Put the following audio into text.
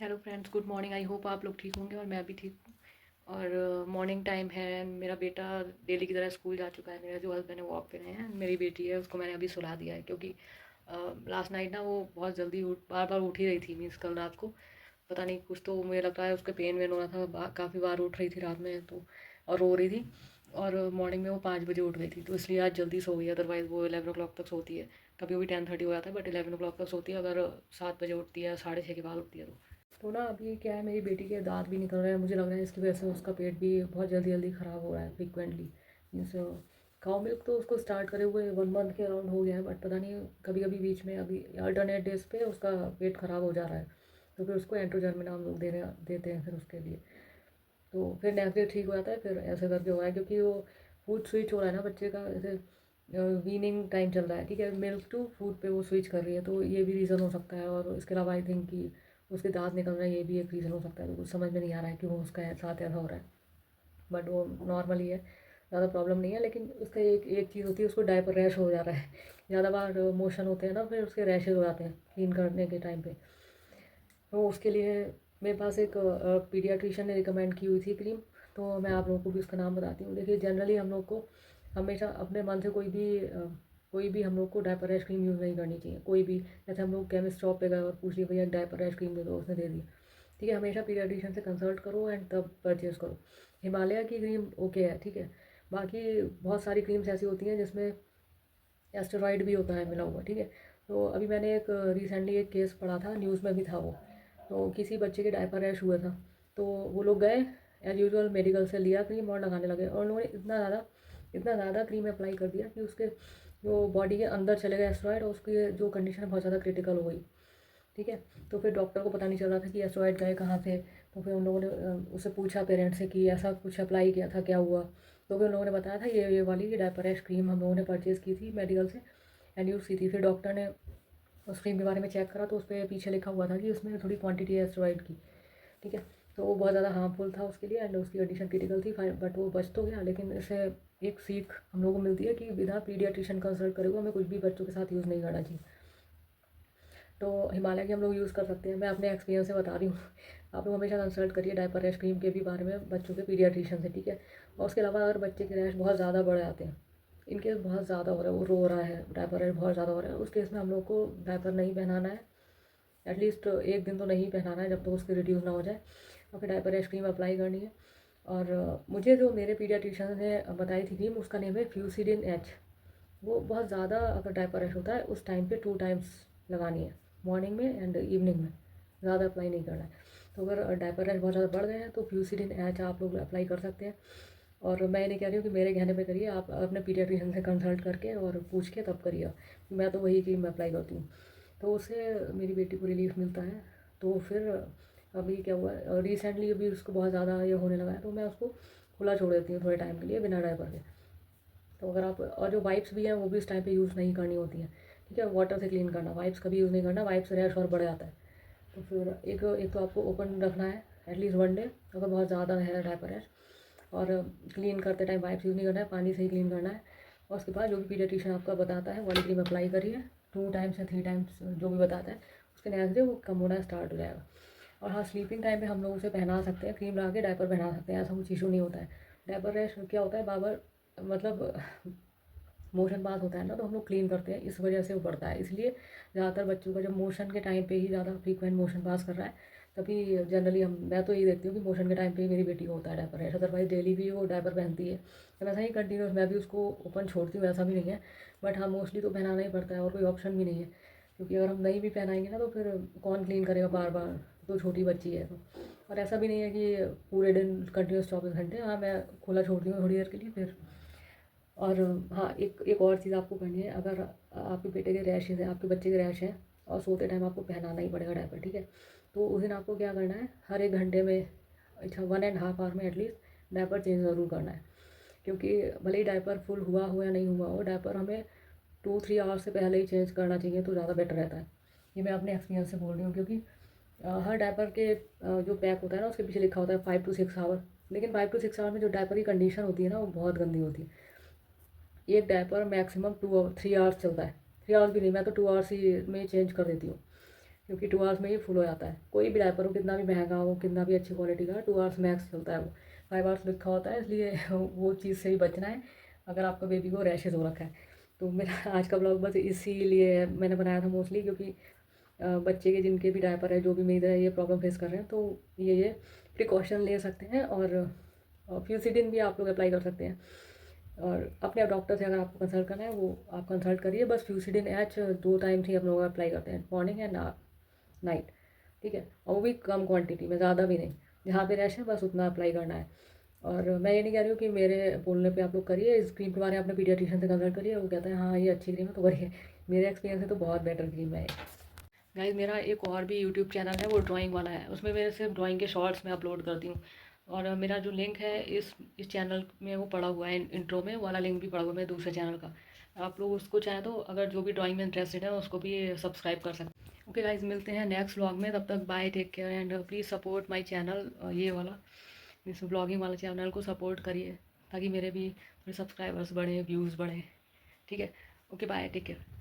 Hello friends, good morning. I hope आप लोग ठीक होंगे और मैं भी ठीक हूँ। और मॉर्निंग टाइम है। मेरा बेटा डेली की तरह स्कूल जा चुका है। मेरा जो हस्बैंड है वो वॉक पे गए हैं। मेरी बेटी है, उसको मैंने अभी सुला दिया है क्योंकि लास्ट नाइट ना वो बहुत जल्दी बार बार उठ ही रही थी। मीन्स कल रात को पता नहीं कुछ तो मुझे लगता है उसके पेन वेन हो रहा था। काफ़ी बार उठ रही थी रात में तो और रो रही थी। और मॉर्निंग में वो 5 बजे उठ गई थी, तो इसलिए आज जल्दी सो गई। अदरवाइज़ वो 11 o'clock तक सोती है। कभी भी 10:30 हो जाता है, बट 11 o'clock तक सोती है। अगर 7 बजे उठती है, 6:30 के बाद उठती है तो ना अभी क्या है, मेरी बेटी के दांत भी निकल रहे हैं। मुझे लग रहा है इसकी वजह से उसका पेट भी बहुत जल्दी जल्दी ख़राब हो रहा है फ्रिक्वेंटली। मीन्स काउ मिल्क तो उसको स्टार्ट करे हुए 1 मंथ के अराउंड हो गया है, बट पता नहीं कभी कभी बीच में अभी अल्टरनेट डेज पे उसका पेट ख़राब हो जा रहा है। तो फिर उसको एंट्रोजर्मिना हम लोग देते हैं फिर उसके लिए। तो फिर नेक्स्ट डे ठीक हो जाता है, फिर ऐसे करके हो रहा है क्योंकि वो फूड स्विच हो रहा है ना बच्चे का। जैसे वीनिंग टाइम चल रहा है, ठीक है, मिल्क टू फूड पे वो स्विच कर रही है, तो ये भी रीज़न हो सकता है। और इसके अलावा आई थिंक कि उसके दांत निकल रहे हैं, ये भी एक रीज़न हो सकता है। तो कुछ समझ में नहीं आ रहा है क्यों उसका साथ ऐसा हो रहा है, बट वो नॉर्मली है, ज़्यादा प्रॉब्लम नहीं है। लेकिन उसका एक एक चीज़ होती है, उसको डायपर रैश हो जा रहा है। ज़्यादा बार मोशन होते हैं ना, फिर उसके रैशेज हो जाते हैं क्लीन करने के टाइम पे। तो उसके लिए मेरे पास एक पीडियाट्रिशियन ने रिकमेंड की हुई थी क्रीम। तो मैं आप लोगों को भी उसका नाम बताती हूँ। देखिए, जनरली हम लोग को हमेशा अपने मन से कोई भी हम लोग को डायपर रैश क्रीम यूज़ नहीं करनी चाहिए। कोई भी, जैसे हम लोग केमिस्ट शॉप पे गए और पूछ लिया भैया डायपर रैश क्रीम दे दो, उसने दे दी, ठीक है। हमेशा पीडियाट्रिशियन से कंसल्ट करो एंड तब परचेज़ करो। हिमालय की क्रीम ओके है, ठीक है। बाकी बहुत सारी क्रीम्स ऐसी होती हैं जिसमें एस्टेरॉइड भी होता है मिला हुआ, ठीक है। तो अभी मैंने एक रिसेंटली एक केस पढ़ा था, न्यूज़ में भी था वो। तो किसी बच्चे के डायपर रैश हुआ था, तो वो लोग गए एज यूजुअल मेडिकल से लिया क्रीम और लगाने लगे, और उन्होंने इतना ज़्यादा क्रीम अप्लाई कर दिया कि उसके जो बॉडी के अंदर चले गए एस्टेरॉइड, और उसकी जो कंडीशन बहुत ज़्यादा क्रिटिकल हो गई, ठीक है। तो फिर डॉक्टर को पता नहीं चल रहा था कि एस्टेरॉइड गए कहाँ से। तो फिर उन लोगों ने उससे पूछा पेरेंट्स से कि ऐसा कुछ अप्लाई किया था, क्या हुआ। तो फिर उन लोगों ने बताया था ये वाली डायपर रैश क्रीम हम लोगों ने परचेज़ की थी मेडिकल से एंड यूज़ की थी। फिर डॉक्टर ने उस क्रीम के बारे में चेक करा, तो उस पर पीछे लिखा हुआ था कि उसमें थोड़ी क्वांटिटी है एस्टेरॉइड की, ठीक है। तो वो बहुत ज़्यादा हार्मफुल था उसके लिए एंड उसकी कंडीशन क्रिटिकल थी, फाइन, बट वो बच तो गया। लेकिन इससे एक सीख हम लोगों को मिलती है कि बिना पीडियाट्रिशियन कंसल्ट करे हुए हमें कुछ भी बच्चों के साथ यूज़ नहीं करना चाहिए। तो हिमालय की हम लोग यूज़ कर सकते हैं, मैं अपने एक्सपीरियंस से बता रही हूँ। आप लोग हमेशा कंसल्ट करिए डायपर रैश क्रीम के भी बारे में बच्चों के पीडियाट्रिशियन से, ठीक है। और उसके अलावा अगर बच्चे के रैश बहुत ज़्यादा बढ़ जाते हैं, इनकेस बहुत ज़्यादा हो रहा है, वो रो रहा है, डायपर रैश बहुत ज़्यादा हो रहा है, उस केस में हम लोग को डायपर नहीं पहनाना है। एटलीस्ट एक दिन तो नहीं पहनाना है जब तक उसकी रिड्यूस ना हो जाए, और फिर डायपर रैश क्रीम अप्लाई करनी है। और मुझे जो मेरे पीडियाट्रिशियन ने बताई थी क्रीम, उसका नेम है फ्यूसिडिन एच। वो बहुत ज़्यादा अगर डायपर रैश होता है उस टाइम पे 2 टाइम्स लगानी है, मॉर्निंग में एंड इवनिंग में, ज़्यादा अप्लाई नहीं करना है। तो अगर डायपर रैश बहुत ज़्यादा बढ़ गए हैं तो फ्यूसिडिन एच आप लोग अप्लाई कर सकते हैं। और मैं ये नहीं कह रही हूँ कि मेरे कहने पे करिए, आप अपने पीडियाट्रिशियन से कंसल्ट करके और पूछ के तब करिए। मैं तो वही क्रीम अप्लाई करती हूँ, तो उससे मेरी बेटी को रिलीफ मिलता है। तो फिर अभी क्या हुआ, रिसेंटली अभी उसको बहुत ज़्यादा ये होने लगा है, तो मैं उसको खुला छोड़ देती हूँ थोड़े टाइम के लिए बिना डायपर के। तो अगर आप, और जो वाइप्स भी हैं वो भी इस टाइम पे यूज़ नहीं करनी होती हैं, ठीक है। वाटर से क्लीन करना, वाइप्स कभी यूज़ नहीं करना, वाइप्स रैश और बढ़ जाता है। तो फिर एक एक तो आपको ओपन रखना है एटलीस्ट 1 डे, अगर बहुत ज़्यादा है डायपर रैश। और क्लीन करते टाइम वाइप्स यूज़ नहीं करना है, पानी से ही क्लीन करना है। और उसके बाद जो भी पीडियाट्रिशियन आपका बताता है वाली क्रीम अप्लाई करिए, 2 टाइम्स या 3 टाइम्स जो भी बताता है। उसके नेक्स्ट डे वो कम होना स्टार्ट हो जाएगा। और हाँ, स्लीपिंग टाइम पे हम लोग उसे पहना सकते हैं, क्रीम लगा के डायपर पहना सकते हैं, ऐसा कुछ इशू नहीं होता है। डायपर रैश क्या होता है, बार बार मतलब मोशन पास होता है ना, तो हम लोग क्लीन करते हैं, इस वजह से वो बढ़ता है। इसलिए ज़्यादातर बच्चों का जब मोशन के टाइम पे ही ज़्यादा फ्रीक्वेंट मोशन पास कर रहा है, तभी जनरली मैं तो यही देखती हूँ कि मोशन के टाइम पे ही मेरी बेटी को होता है डायपर रैश। अदरवाइज़ डेली भी वो डायपर पहनती है, तो वैसा ही कंटिन्यूस मैं भी उसको ओपन छोड़ती हूँ, ऐसा भी नहीं है। बट हाँ, मोस्टली तो पहनाना ही पड़ता है और कोई ऑप्शन भी नहीं है, क्योंकि अगर हम नहीं भी पहनाएंगे ना तो फिर कौन क्लीन करेगा बार बार, तो छोटी बच्ची है तो। और ऐसा भी नहीं है कि पूरे दिन कंटिन्यूस 24 घंटे, हाँ मैं खुला छोड़ती हूँ थोड़ी देर के लिए फिर। और हाँ, एक एक और चीज़ आपको करनी है, अगर आपके बेटे के रैशेज़ हैं, आपके बच्चे के रैश हैं, और सोते टाइम आपको पहनाना ही पड़ेगा डायपर, ठीक है। तो उस दिन आपको क्या करना है, हर 1 घंटे में, अच्छा 1.5 आवर में एटलीस्ट डायपर चेंज ज़रूर करना है। क्योंकि भले ही डायपर फुल हुआ हो या नहीं हुआ हो, डायपर हमें 2-3 आवर्स से पहले ही चेंज करना चाहिए, तो ज़्यादा बेटर रहता है। ये मैं अपने एक्सपीरियंस से बोल रही हूँ, क्योंकि हर डायपर के जो पैक होता है ना, उसके पीछे लिखा होता है 5 to 6 आवर। लेकिन 5 to 6 आवर में जो डायपर की कंडीशन होती है ना, वो बहुत गंदी होती है। एक डायपर मैक्सिमम 3 आवर्स चलता है, 3 आवर्स भी नहीं, मैं तो 2 आवर्स ही में चेंज कर देती हूँ, क्योंकि 2 आवर्स में ही फुल हो जाता है। कोई भी डायपर हो, कितना भी महंगा हो, कितना भी अच्छी क्वालिटी का, 2 आवर्स मैक्स चलता है वो। 5 आवर्स लिखा होता है, इसलिए वो चीज़ से भी बचना है अगर आपका बेबी को रैशेज़ हो रखा है। तो मेरा आज का ब्लॉग बस इसीलिए मैंने बनाया था मोस्टली, क्योंकि बच्चे के जिनके भी डायपर है, जो भी मेरी तरह ये प्रॉब्लम फेस कर रहे हैं, तो ये प्रिकॉशन ले सकते हैं। और फ्यूसिडिन भी आप लोग अप्लाई कर सकते हैं। और अपने डॉक्टर से अगर आपको कंसल्ट करना है, वो आप कंसल्ट करिए। बस फ्यूसिडिन एच 2 टाइम्स ही हम लोग अप्लाई करते हैं, मॉर्निंग एंड नाइट, ठीक है। और वो भी कम क्वांटिटी में, ज़्यादा भी नहीं। जहाँ पे रैश है बस उतना अप्लाई करना है। और मैं ये नहीं कह रही हूँ कि मेरे बोलने पे आप लोग करिए। इस क्रीम के बारे में अपने पीडियाट्रिशियन से कंसल्ट करिए, वो कहता है हाँ ये अच्छी क्रीम है तो करिए। मेरे एक्सपीरियंस से तो बहुत बेटर क्रीम है। गाइस, मेरा एक और भी यूट्यूब चैनल है, वो ड्राइंग वाला है। उसमें मेरे सिर्फ ड्राइंग के शॉर्ट्स मैं अपलोड करती हूँ। और मेरा जो लिंक है इस चैनल में वो पड़ा हुआ है, इंट्रो में वाला लिंक भी पड़ा हुआ है मेरे दूसरे चैनल का। आप लोग उसको चाहें तो, अगर जो भी ड्राइंग में इंटरेस्टेड है, उसको भी सब्सक्राइब कर सकते हैं। ओके गाइस, मिलते हैं नेक्स्ट व्लॉग में। तब तक bye, take care and please support my channel. ये वाला, इस ब्लॉगिंग वाला चैनल को सपोर्ट करिए, ताकि मेरे भी थोड़े सब्सक्राइबर्स बढ़ें, व्यूज़ बढ़ें, ठीक है। Okay bye, take care.